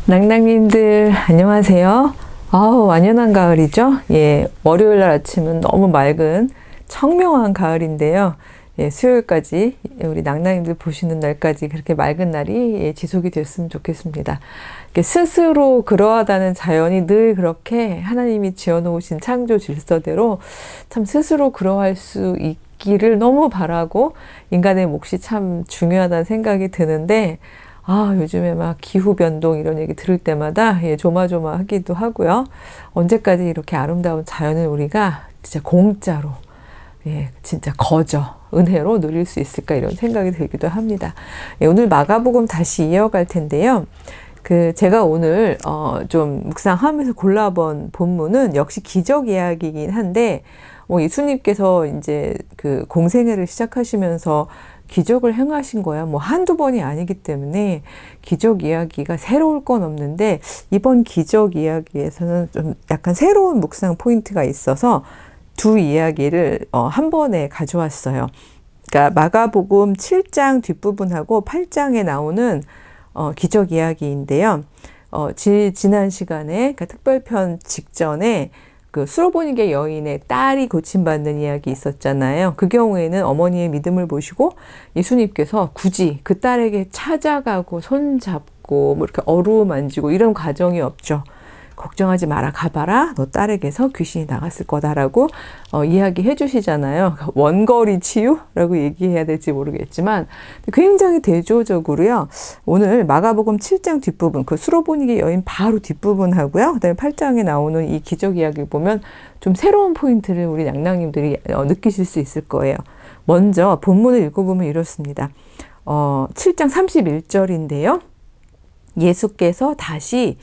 낭낭님들 안녕하세요. 아우 완연한 가을이죠. 예, 월요일 날 아침은 너무 맑은 청명한 가을인데요. 예, 수요일까지 우리 낭낭님들 보시는 날까지 그렇게 맑은 날이 지속이 됐으면 좋겠습니다. 스스로 그러하다는 자연이 늘 그렇게 하나님이 지어놓으신 창조 질서대로 참 스스로 그러할 수 있기를 너무 바라고 인간의 몫이 참 중요하다는 생각이 드는데 요즘에 막 기후변동 이런 얘기 들을 때마다 조마조마하기도 하고요. 언제까지 이렇게 아름다운 자연을 우리가 진짜 공짜로 진짜 거저 은혜로 누릴 수 있을까 이런 생각이 들기도 합니다. 오늘 마가복음 다시 이어갈 텐데요. 제가 오늘 좀 묵상하면서 골라본 본문은 역시 기적 이야기이긴 한데 예수님께서 이제 공생애를 시작하시면서 기적을 행하신 거야. 한두 번이 아니기 때문에 기적 이야기가 새로울 건 없는데 이번 기적 이야기에서는 좀 약간 새로운 묵상 포인트가 있어서 두 이야기를 한 번에 가져왔어요. 그러니까 마가복음 7장 뒷부분하고 8장에 나오는 기적 이야기인데요. 지난 시간에 그러니까 특별편 직전에 수로보니게 여인의 딸이 고침받는 이야기 있었잖아요. 그 경우에는 어머니의 믿음을 보시고 예수님께서 굳이 그 딸에게 찾아가고 손잡고 이렇게 어루만지고 이런 과정이 없죠. 걱정하지 마라, 가봐라. 너 딸에게서 귀신이 나갔을 거다라고 이야기해 주시잖아요. 원거리 치유라고 얘기해야 될지 모르겠지만 굉장히 대조적으로요. 오늘 마가복음 7장 뒷부분, 수로보니게 여인 바로 뒷부분 하고요. 그다음에 8장에 나오는 이 기적 이야기를 보면 좀 새로운 포인트를 우리 낭낭님들이 느끼실 수 있을 거예요. 먼저 본문을 읽어보면 이렇습니다. 7장 31절인데요. 예수께서 다시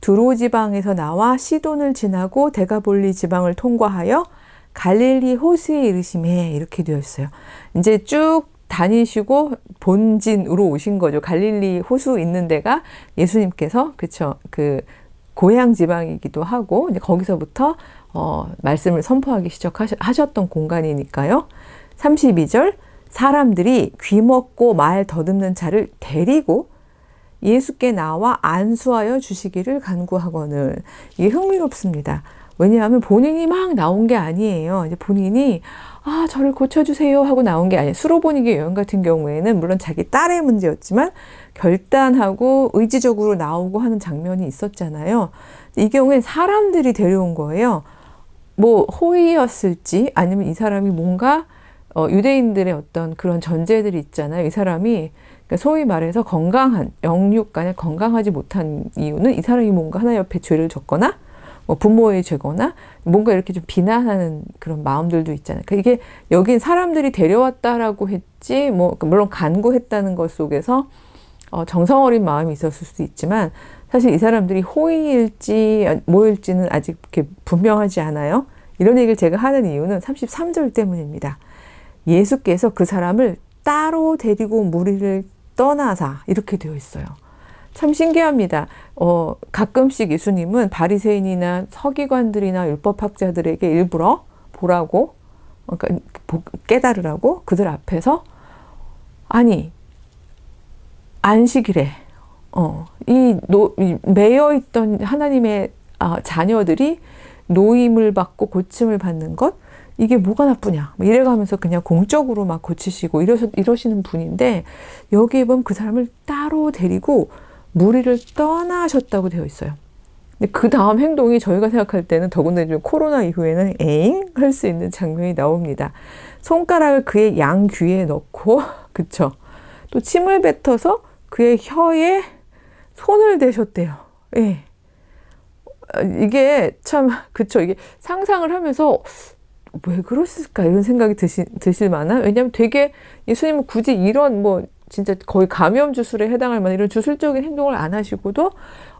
두로 지방에서 나와 시돈을 지나고 데가볼리 지방을 통과하여 갈릴리 호수에 이르시매 이렇게 되어 있어요. 이제 쭉 다니시고 본진으로 오신 거죠. 갈릴리 호수 있는 데가 예수님께서 고향 지방이기도 하고 이제 거기서부터 말씀을 선포하기 시작하셨던 공간이니까요. 32절 사람들이 귀먹고 말 더듬는 자를 데리고 예수께 나와 안수하여 주시기를 간구하거늘. 이게 흥미롭습니다. 왜냐하면 본인이 막 나온 게 아니에요. 이제 본인이 저를 고쳐주세요 하고 나온 게 아니에요. 수로보니게 여인 같은 경우에는 물론 자기 딸의 문제였지만 결단하고 의지적으로 나오고 하는 장면이 있었잖아요. 이 경우엔 사람들이 데려온 거예요. 호의였을지 아니면 이 사람이 뭔가 유대인들의 어떤 그런 전제들이 있잖아요. 이 사람이 소위 말해서 영육간에 건강하지 못한 이유는 이 사람이 뭔가 하나 옆에 죄를 졌거나 부모의 죄거나 뭔가 이렇게 좀 비난하는 그런 마음들도 있잖아요. 그러니까 이게 여긴 사람들이 데려왔다라고 했지 물론 간구했다는 것 속에서 정성 어린 마음이 있었을 수도 있지만 사실 이 사람들이 호의일지 뭐일지는 아직 이렇게 분명하지 않아요. 이런 얘기를 제가 하는 이유는 33절 때문입니다. 예수께서 그 사람을 따로 데리고 무리를 떠나사 이렇게 되어 있어요. 참 신기합니다. 가끔씩 예수님은 바리새인이나 서기관들이나 율법학자들에게 일부러 보라고 깨달으라고 그들 앞에서 안식일에 이 매여있던 하나님의 자녀들이 노임을 받고 고침을 받는 것 이게 뭐가 나쁘냐 이래가면서 그냥 공적으로 막 고치시고 이러시는 분인데 여기에 보면 그 사람을 따로 데리고 무리를 떠나셨다고 되어 있어요. 근데 그 다음 행동이 저희가 생각할 때는 더군다나 코로나 이후에는 에잉 할 수 있는 장면이 나옵니다. 손가락을 그의 양귀에 넣고 그쵸? 또 침을 뱉어서 그의 혀에 손을 대셨대요. 예. 이게 참 그쵸? 이게 상상을 하면서 왜 그러실까 이런 생각이 드실 만한 왜냐하면 되게 예수님은 굳이 이런 진짜 거의 감염 주술에 해당할 만한 이런 주술적인 행동을 안 하시고도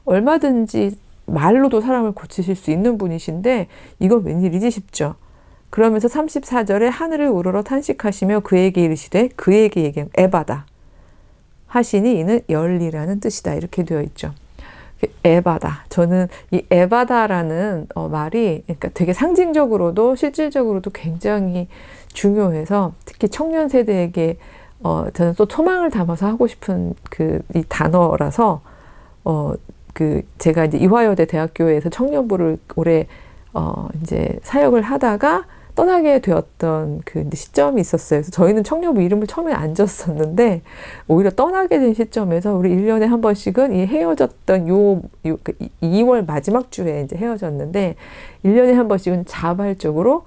얼마든지 말로도 사람을 고치실 수 있는 분이신데 이건 웬일이지 싶죠. 그러면서 34절에 하늘을 우러러 탄식하시며 그에게 이르시되 그에게 얘기한 에바다 하시니 이는 열리라는 뜻이다 이렇게 되어 있죠. 에바다. 저는 이 에바다라는 말이 그러니까 되게 상징적으로도 실질적으로도 굉장히 중요해서 특히 특히 청년 세대에게 저는 또 소망을 담아서 하고 싶은 이 단어라서 제가 이제 이화여대 대학교에서 청년부를 올해 이제 사역을 하다가 떠나게 되었던 이제 시점이 있었어요. 그래서 저희는 청년부 이름을 처음에 안 졌었는데 오히려 떠나게 된 시점에서 우리 1년에 한 번씩은 이 헤어졌던 2월 마지막 주에 이제 헤어졌는데 1년에 한 번씩은 자발적으로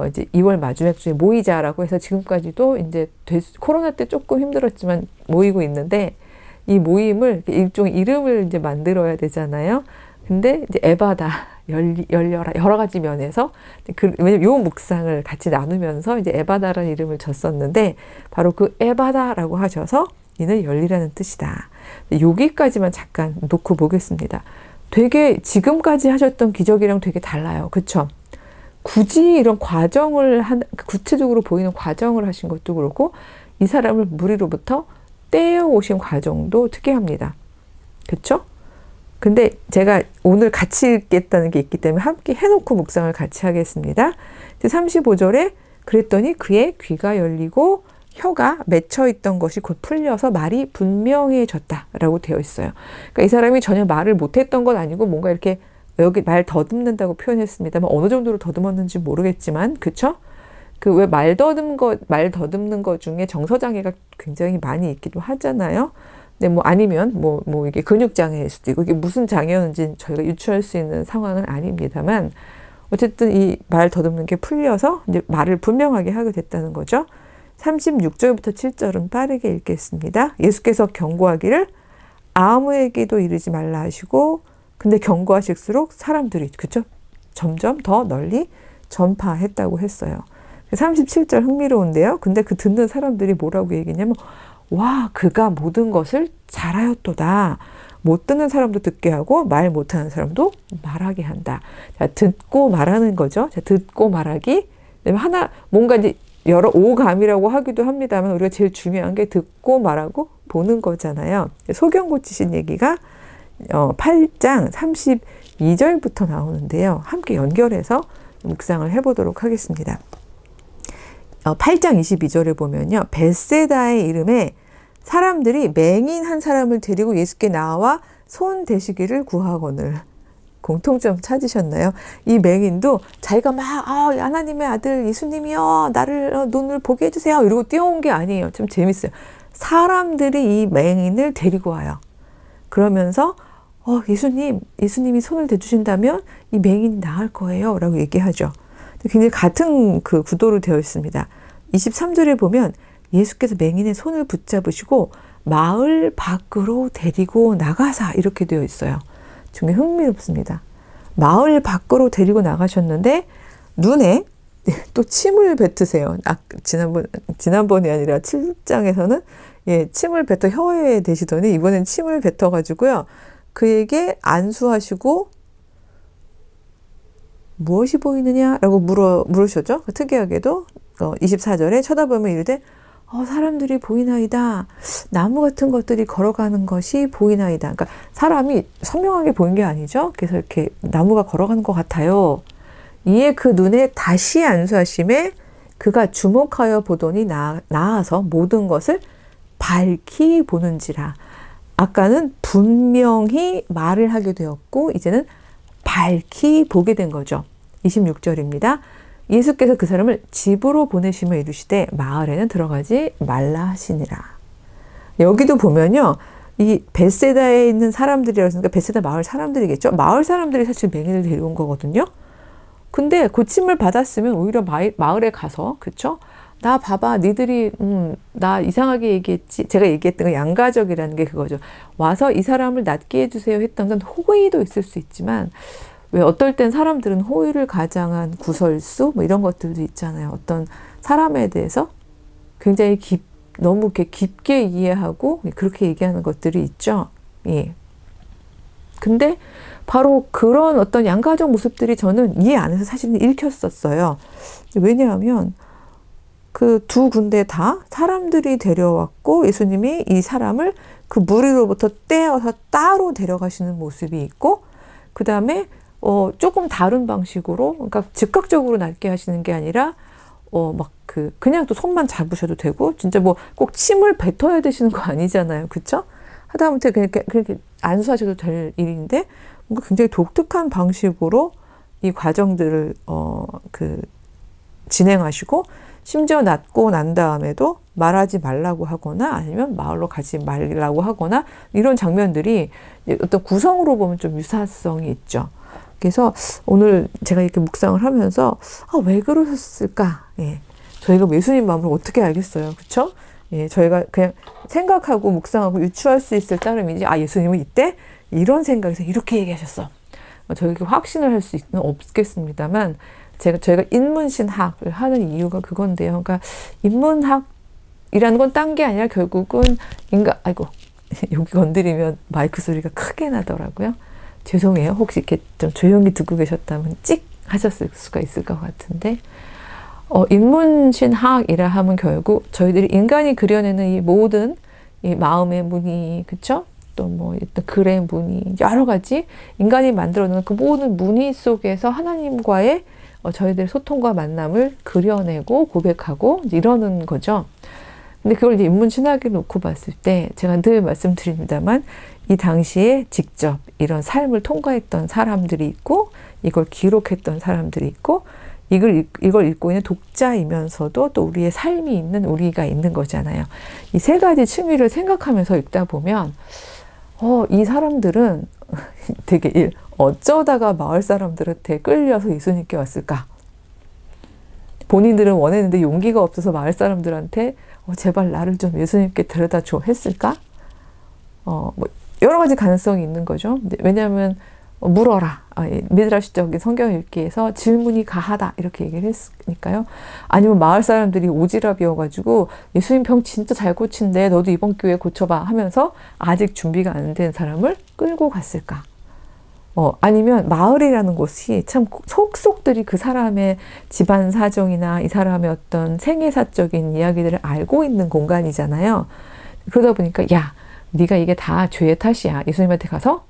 이제 2월 마지막 주에 모이자라고 해서 지금까지도 이제 코로나 때 조금 힘들었지만 모이고 있는데 이 모임을 일종의 이름을 이제 만들어야 되잖아요. 근데 이제 에바다, 열려라, 여러 가지 면에서 왜냐면 요 묵상을 같이 나누면서 이제 에바다라는 이름을 줬었는데 바로 그 에바다라고 하셔서 이는 열리라는 뜻이다. 여기까지만 잠깐 놓고 보겠습니다. 되게 지금까지 하셨던 기적이랑 되게 달라요. 그쵸? 굳이 이런 과정을 구체적으로 보이는 과정을 하신 것도 그렇고 이 사람을 무리로부터 떼어오신 과정도 특이합니다. 그쵸? 근데 제가 오늘 같이 읽겠다는 게 있기 때문에 함께 해놓고 묵상을 같이 하겠습니다. 35절에 그랬더니 그의 귀가 열리고 혀가 맺혀 있던 것이 곧 풀려서 말이 분명해졌다라고 되어 있어요. 그러니까 이 사람이 전혀 말을 못했던 건 아니고 뭔가 이렇게 여기 말 더듬는다고 표현했습니다만 어느 정도로 더듬었는지 모르겠지만 그쵸? 왜 말 더듬는 것 중에 정서장애가 굉장히 많이 있기도 하잖아요. 근데 아니면 이게 근육장애일 수도 있고 이게 무슨 장애였는지 저희가 유추할 수 있는 상황은 아닙니다만 어쨌든 이 말 더듬는 게 풀려서 이제 말을 분명하게 하게 됐다는 거죠. 36절부터 7절은 빠르게 읽겠습니다. 예수께서 경고하기를 아무에게도 이르지 말라 하시고 근데 경고하실수록 사람들이 그쵸? 점점 더 널리 전파했다고 했어요. 37절 흥미로운데요. 근데 듣는 사람들이 뭐라고 얘기했냐면 와 그가 모든 것을 잘하였도다. 못 듣는 사람도 듣게 하고 말 못하는 사람도 말하게 한다. 자, 듣고 말하는 거죠. 자, 듣고 말하기. 뭔가 이제 여러 오감이라고 하기도 합니다만 우리가 제일 중요한 게 듣고 말하고 보는 거잖아요. 소경 고치신 얘기가 8장 32절부터 나오는데요. 함께 연결해서 묵상을 해보도록 하겠습니다. 8장 22절에 보면요. 벳세다의 이름에 사람들이 맹인 한 사람을 데리고 예수께 나와 손 대시기를 구하거늘. 공통점 찾으셨나요? 이 맹인도 자기가 하나님의 아들 예수님이요. 나를 눈을 보게 해주세요. 이러고 뛰어온 게 아니에요. 좀 재밌어요. 사람들이 이 맹인을 데리고 와요. 그러면서 예수님이 손을 대주신다면 이 맹인이 나을 거예요. 라고 얘기하죠. 굉장히 같은 구도로 되어 있습니다. 23절에 보면 예수께서 맹인의 손을 붙잡으시고 마을 밖으로 데리고 나가사 이렇게 되어 있어요. 정말 흥미롭습니다. 마을 밖으로 데리고 나가셨는데 눈에 또 침을 뱉으세요. 지난번이 아니라 7장에서는 침을 뱉어 혀에 대시더니 이번엔 침을 뱉어가지고요. 그에게 안수하시고 무엇이 보이느냐라고 물으셨죠. 특이하게도 24절에 쳐다보면 이르되 사람들이 보이나이다. 나무 같은 것들이 걸어가는 것이 보이나이다. 그러니까 사람이 선명하게 보인 게 아니죠. 그래서 이렇게 나무가 걸어가는 것 같아요. 이에 그 눈에 다시 안수하심에 그가 주목하여 보더니 나아서 모든 것을 밝히 보는지라. 아까는 분명히 말을 하게 되었고 이제는 밝히 보게 된 거죠. 26절입니다. 예수께서 그 사람을 집으로 보내시며 이르시되 마을에는 들어가지 말라 하시니라. 여기도 보면요. 이 벳세다에 있는 사람들이라고 했으니까 벳세다 마을 사람들이겠죠. 마을 사람들이 사실 맹인을 데려온 거거든요. 근데 고침을 받았으면 오히려 마을에 가서 그쵸? 나 봐봐 니들이 나 이상하게 얘기했지. 제가 얘기했던 거 양가적이라는 게 그거죠. 와서 이 사람을 낫게 해주세요 했던 건 호의도 있을 수 있지만 왜 어떨 땐 사람들은 호의를 가장한 구설수 이런 것들도 있잖아요. 어떤 사람에 대해서 굉장히 너무 이렇게 깊게 이해하고 그렇게 얘기하는 것들이 있죠. 예. 근데 바로 그런 어떤 양가적 모습들이 저는 이 안에서 사실은 읽혔었어요. 왜냐하면 그 두 군데 다 사람들이 데려왔고 예수님이 이 사람을 그 무리로부터 떼어서 따로 데려가시는 모습이 있고 그 다음에 조금 다른 방식으로 그러니까 즉각적으로 낫게 하시는 게 아니라 막 그냥 또 손만 잡으셔도 되고, 진짜 뭐 꼭 침을 뱉어야 되시는 거 아니잖아요. 그쵸? 하다못해 그렇게 안수하셔도 될 일인데, 뭔가 굉장히 독특한 방식으로 이 과정들을, 진행하시고, 심지어 낫고 난 다음에도 말하지 말라고 하거나 아니면 마을로 가지 말라고 하거나 이런 장면들이 어떤 구성으로 보면 좀 유사성이 있죠. 그래서 오늘 제가 이렇게 묵상을 하면서 왜 그러셨을까? 예. 저희가 예수님 마음을 어떻게 알겠어요? 그렇죠? 예, 저희가 그냥 생각하고 묵상하고 유추할 수 있을 따름이지 예수님은 이때 이런 생각에서 이렇게 얘기하셨어. 저희가 확신을 할 수는 없겠습니다만 저희가 인문신학을 하는 이유가 그건데요. 그러니까 인문학이라는 건 딴 게 아니라 결국은 여기 건드리면 마이크 소리가 크게 나더라고요. 죄송해요. 혹시 이렇게 좀 조용히 듣고 계셨다면 찍 하셨을 수가 있을 것 같은데, 인문신학이라 하면 결국 저희들이 인간이 그려내는 이 모든 이 마음의 무늬, 그쵸? 또 뭐 일단 글의 무늬, 여러 가지 인간이 만들어내는 그 모든 무늬 속에서 하나님과의 저희들의 소통과 만남을 그려내고 고백하고 이러는 거죠. 근데 그걸 이제 인문신학에 놓고 봤을 때 제가 늘 말씀드립니다만 이 당시에 직접 이런 삶을 통과했던 사람들이 있고 이걸 기록했던 사람들이 있고 이걸 읽고 있는 독자이면서도 또 우리의 삶이 있는 우리가 있는 거잖아요. 이 세 가지 층위를 생각하면서 읽다 보면 이 사람들은 되게 어쩌다가 마을 사람들한테 끌려서 예수님께 왔을까? 본인들은 원했는데 용기가 없어서 마을 사람들한테 제발 나를 좀 예수님께 데려다 줘 했을까? 뭐 여러 가지 가능성이 있는 거죠. 왜냐하면 물어라. 미드라시적인 성경 읽기에서 질문이 가하다 이렇게 얘기를 했으니까요. 아니면 마을 사람들이 오지랖이어가지고 예수님 병 진짜 잘 고친대. 너도 이번 교회 고쳐봐 하면서 아직 준비가 안 된 사람을 끌고 갔을까? 아니면 마을이라는 곳이 참 속속들이 그 사람의 집안 사정이나 이 사람의 어떤 생애사적인 이야기들을 알고 있는 공간이잖아요. 그러다 보니까 네가 이게 다 죄의 탓이야. 예수님한테 가서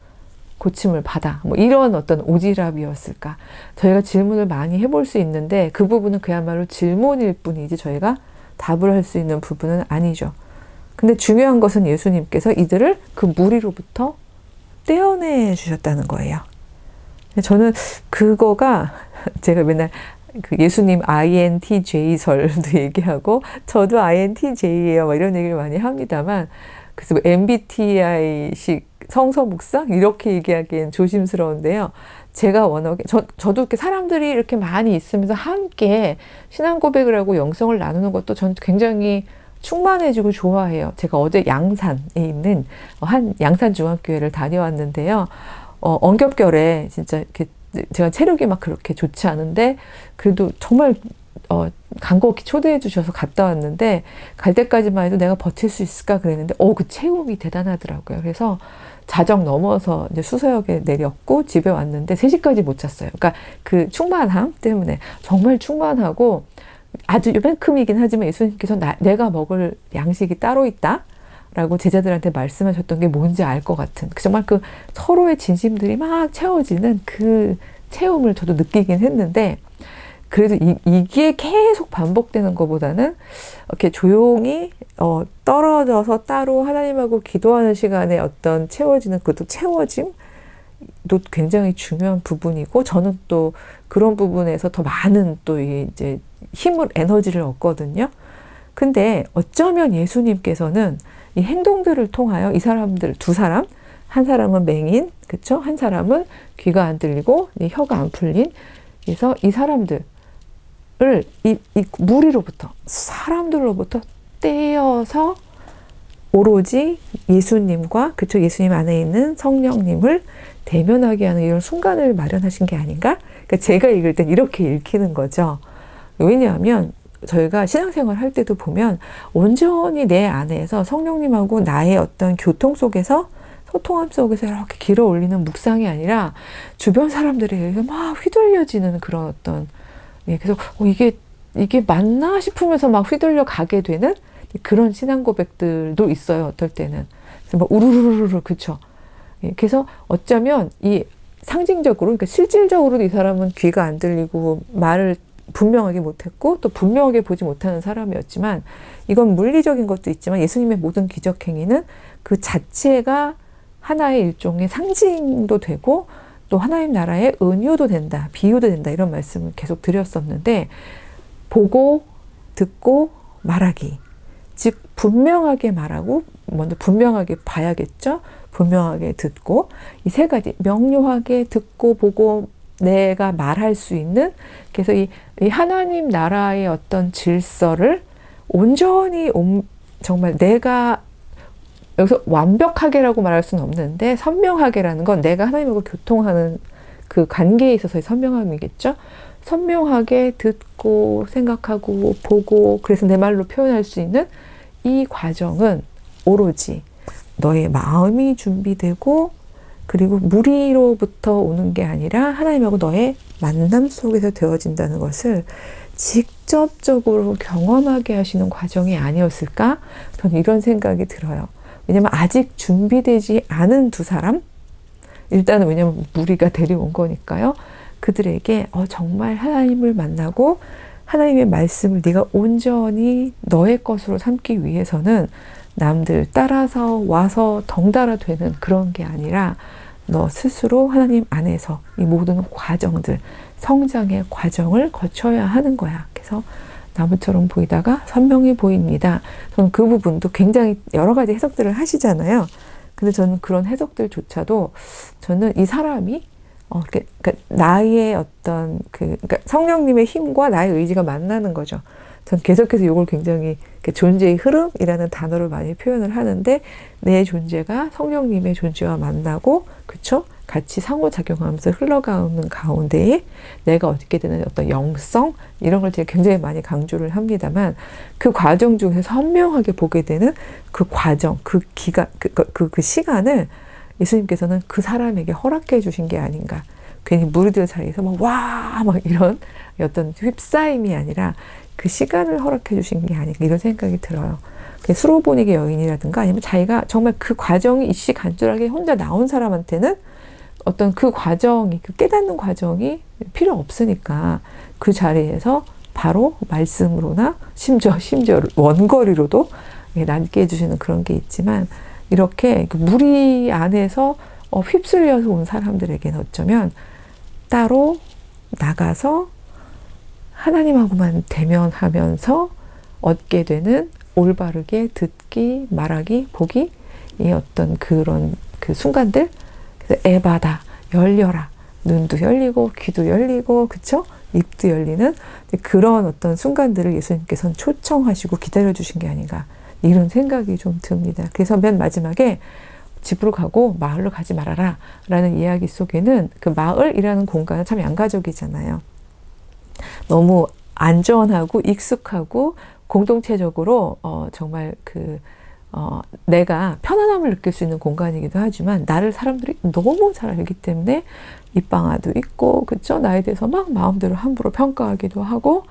고침을 받아. 뭐 이런 어떤 오지랖이었을까. 저희가 질문을 많이 해볼 수 있는데 그 부분은 그야말로 질문일 뿐이지 저희가 답을 할 수 있는 부분은 아니죠. 근데 중요한 것은 예수님께서 이들을 그 무리로부터 떼어내 주셨다는 거예요. 저는 그거가 제가 맨날 그 예수님 INTJ설도 얘기하고 저도 INTJ예요. 이런 얘기를 많이 합니다만 그래서 뭐 MBTI식 성서 묵상 이렇게 얘기하기엔 조심스러운데요. 제가 워낙에 저도 이렇게 사람들이 이렇게 많이 있으면서 함께 신앙 고백을 하고 영성을 나누는 것도 전 굉장히 충만해지고 좋아해요. 제가 어제 양산에 있는 한 양산 중학교회를 다녀왔는데요. 엉겹결에 진짜 이렇게 제가 체력이 막 그렇게 좋지 않은데 그래도 정말 간곡히 초대해 주셔서 갔다 왔는데 갈 때까지만 해도 내가 버틸 수 있을까 그랬는데 그 체험이 대단하더라고요. 그래서 자정 넘어서 이제 수서역에 내렸고 집에 왔는데 3시까지 못 잤어요. 그러니까 그 충만함 때문에 정말 충만하고 아주 요만큼이긴 하지만 예수님께서 내가 먹을 양식이 따로 있다 라고 제자들한테 말씀하셨던 게 뭔지 알 것 같은 정말 그 서로의 진심들이 막 채워지는 그 체험을 저도 느끼긴 했는데 그래도 이게 계속 반복되는 것보다는 이렇게 조용히 떨어져서 따로 하나님하고 기도하는 시간에 어떤 채워지는 그것도 채워짐도 굉장히 중요한 부분이고 저는 또 그런 부분에서 더 많은 또 이제 힘을 에너지를 얻거든요. 근데 어쩌면 예수님께서는 이 행동들을 통하여 이 사람들 두 사람 한 사람은 맹인 그쵸? 한 사람은 귀가 안 들리고 혀가 안 풀린 그래서 이 사람들 이 무리로부터 사람들로부터 떼어서 오로지 예수님과 그쵸 예수님 안에 있는 성령님을 대면하게 하는 이런 순간을 마련하신 게 아닌가? 그러니까 제가 읽을 땐 이렇게 읽히는 거죠. 왜냐하면 저희가 신앙생활 할 때도 보면 온전히 내 안에서 성령님하고 나의 어떤 교통 속에서 소통함 속에서 이렇게 길어 올리는 묵상이 아니라 주변 사람들에 막 휘둘려지는 그런 어떤 그래서 이게 맞나 싶으면서 막 휘둘려 가게 되는 그런 신앙 고백들도 있어요. 어떨 때는 그래서 막 우르르르 그쵸. 그래서 어쩌면 이 상징적으로 그러니까 실질적으로도 이 사람은 귀가 안 들리고 말을 분명하게 못했고 또 분명하게 보지 못하는 사람이었지만 이건 물리적인 것도 있지만 예수님의 모든 기적 행위는 그 자체가 하나의 일종의 상징도 되고 또 하나님 나라의 은유도 된다, 비유도 된다 이런 말씀을 계속 드렸었는데 보고 듣고 말하기 즉 분명하게 말하고 먼저 분명하게 봐야겠죠. 분명하게 듣고 이 세 가지 명료하게 듣고 보고 내가 말할 수 있는 그래서 이 하나님 나라의 어떤 질서를 온전히 정말 내가 여기서 완벽하게라고 말할 수는 없는데 선명하게라는 건 내가 하나님하고 교통하는 그 관계에 있어서의 선명함이겠죠. 선명하게 듣고 생각하고 보고 그래서 내 말로 표현할 수 있는 이 과정은 오로지 너의 마음이 준비되고 그리고 무리로부터 오는 게 아니라 하나님하고 너의 만남 속에서 되어진다는 것을 직접적으로 경험하게 하시는 과정이 아니었을까? 저는 이런 생각이 들어요. 왜냐면 아직 준비되지 않은 두 사람 일단은 왜냐면 무리가 데려온 거니까요. 그들에게 정말 하나님을 만나고 하나님의 말씀을 네가 온전히 너의 것으로 삼기 위해서는 남들 따라서 와서 덩달아 되는 그런 게 아니라 너 스스로 하나님 안에서 이 모든 과정들, 성장의 과정을 거쳐야 하는 거야. 그래서 나무처럼 보이다가 선명히 보입니다. 저는 그 부분도 굉장히 여러 가지 해석들을 하시잖아요. 근데 저는 그런 해석들조차도 저는 이 사람이 그러니까 나의 어떤 그러니까 성령님의 힘과 나의 의지가 만나는 거죠. 전 계속해서 이걸 굉장히 존재의 흐름이라는 단어를 많이 표현을 하는데 내 존재가 성령님의 존재와 만나고 그쵸? 같이 상호작용하면서 흘러가는 가운데에 내가 어떻게 되는 어떤 영성 이런 걸 제가 굉장히 많이 강조를 합니다만 그 과정 중에서 선명하게 보게 되는 그 과정, 그 기간, 그 시간을 예수님께서는 그 사람에게 허락해 주신 게 아닌가. 괜히 무리들 사이에서 막 이런 어떤 휩싸임이 아니라 그 시간을 허락해 주신 게 아닌가 이런 생각이 들어요. 수로보니게 여인이라든가 아니면 자기가 정말 그 과정이 일시간절하게 혼자 나온 사람한테는 어떤 그 과정이 그 깨닫는 과정이 필요 없으니까 그 자리에서 바로 말씀으로나 심지어 원거리로도 남게 해주시는 그런 게 있지만 이렇게 무리 안에서 휩쓸려서 온 사람들에게는 어쩌면 따로 나가서 하나님하고만 대면하면서 얻게 되는 올바르게 듣기, 말하기, 보기 이 어떤 그런 그 순간들 그래서 에바다 열려라 눈도 열리고 귀도 열리고 그쵸? 입도 열리는 그런 어떤 순간들을 예수님께서는 초청하시고 기다려주신 게 아닌가 이런 생각이 좀 듭니다. 그래서 맨 마지막에 집으로 가고 마을로 가지 말아라 라는 이야기 속에는 그 마을이라는 공간은 참 양가적이잖아요. 너무 안전하고 익숙하고 공동체적으로 정말 내가 편안함을 느낄 수 있는 공간이기도 하지만 나를 사람들이 너무 잘 알기 때문에 입방아도 있고 그쵸? 나에 대해서 막 마음대로 함부로 평가하기도 하고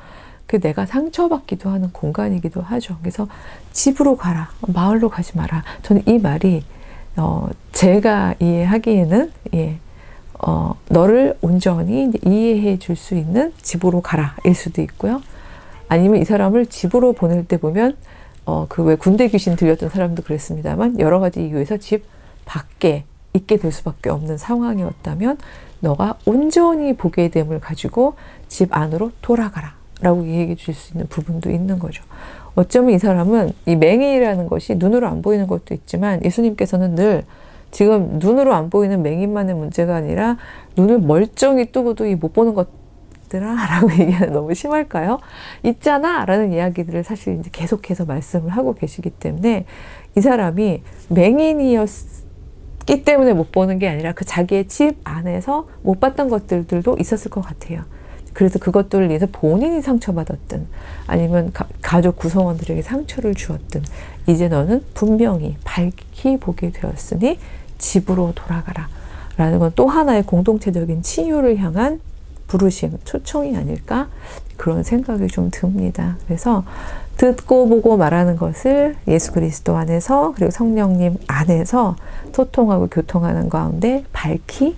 내가 상처받기도 하는 공간이기도 하죠. 그래서 집으로 가라, 마을로 가지 마라. 저는 이 말이 제가 이해하기에는 너를 온전히 이해해 줄 수 있는 집으로 가라 일 수도 있고요. 아니면 이 사람을 집으로 보낼 때 보면 왜 군대 귀신 들렸던 사람도 그랬습니다만 여러 가지 이유에서 집 밖에 있게 될 수밖에 없는 상황이었다면 너가 온전히 보게 됨을 가지고 집 안으로 돌아가라 라고 얘기해 줄 수 있는 부분도 있는 거죠. 어쩌면 이 사람은 이 맹인이라는 것이 눈으로 안 보이는 것도 있지만 예수님께서는 늘 지금 눈으로 안 보이는 맹인만의 문제가 아니라 눈을 멀쩡히 뜨고도 못 보는 것들아 라고 얘기하는 너무 심할까요? 있잖아 라는 이야기들을 사실 이제 계속해서 말씀을 하고 계시기 때문에 이 사람이 맹인이었기 때문에 못 보는 게 아니라 그 자기의 집 안에서 못 봤던 것들도 있었을 것 같아요. 그래서 그것들을 위해서 본인이 상처받았든 아니면 가족 구성원들에게 상처를 주었든 이제 너는 분명히 밝히 보게 되었으니 집으로 돌아가라 라는 건 또 하나의 공동체적인 치유를 향한 부르심, 초청이 아닐까 그런 생각이 좀 듭니다. 그래서 듣고 보고 말하는 것을 예수 그리스도 안에서 그리고 성령님 안에서 소통하고 교통하는 가운데 밝히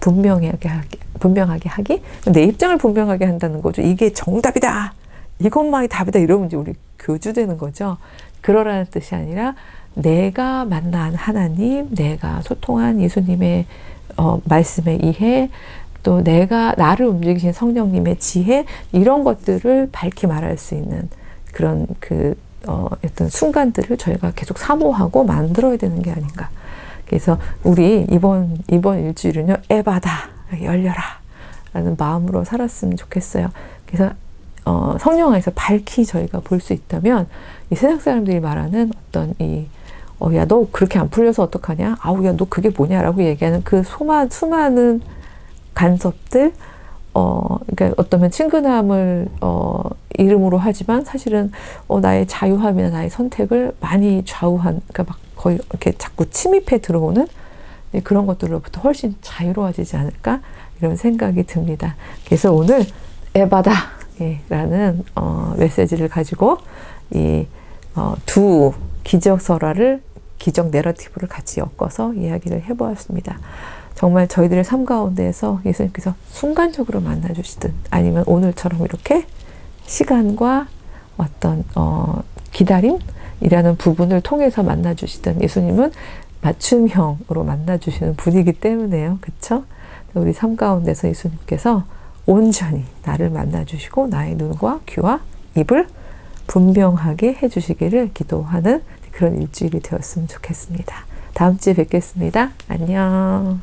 분명하게 하기. 내 입장을 분명하게 한다는 거죠. 이게 정답이다. 이것만이 답이다. 이러면 이제 우리 교주되는 거죠. 그러라는 뜻이 아니라 내가 만난 하나님, 내가 소통한 예수님의 말씀의 이해, 또 내가 나를 움직이신 성령님의 지혜, 이런 것들을 밝히 말할 수 있는 그런 어떤 순간들을 저희가 계속 사모하고 만들어야 되는 게 아닌가. 그래서 우리 이번 일주일은요, 에바다, 열려라 라는 마음으로 살았으면 좋겠어요. 그래서 성령 안에서 밝히 저희가 볼 수 있다면 이 세상 사람들이 말하는 어떤 야, 너 그렇게 안 풀려서 어떡하냐? 아우, 야, 너 그게 뭐냐라고 얘기하는 그 수많은 간섭들, 그러니까 어쩌면 친근함을 이름으로 하지만 사실은 나의 자유함이나 나의 선택을 많이 좌우한, 그러니까 막 거의 이렇게 자꾸 침입해 들어오는 그런 것들로부터 훨씬 자유로워지지 않을까 이런 생각이 듭니다. 그래서 오늘 에바다 라는 메시지를 가지고 이 두 기적 설화를, 기적 내러티브를 같이 엮어서 이야기를 해보았습니다. 정말 저희들의 삶 가운데에서 예수님께서 순간적으로 만나주시든 아니면 오늘처럼 이렇게 시간과 어떤 기다림이라는 부분을 통해서 만나주시든 예수님은 맞춤형으로 만나주시는 분이기 때문에요. 그쵸? 우리 삶 가운데서 예수님께서 온전히 나를 만나주시고 나의 눈과 귀와 입을 분명하게 해주시기를 기도하는 그런 일주일이 되었으면 좋겠습니다. 다음 주에 뵙겠습니다. 안녕.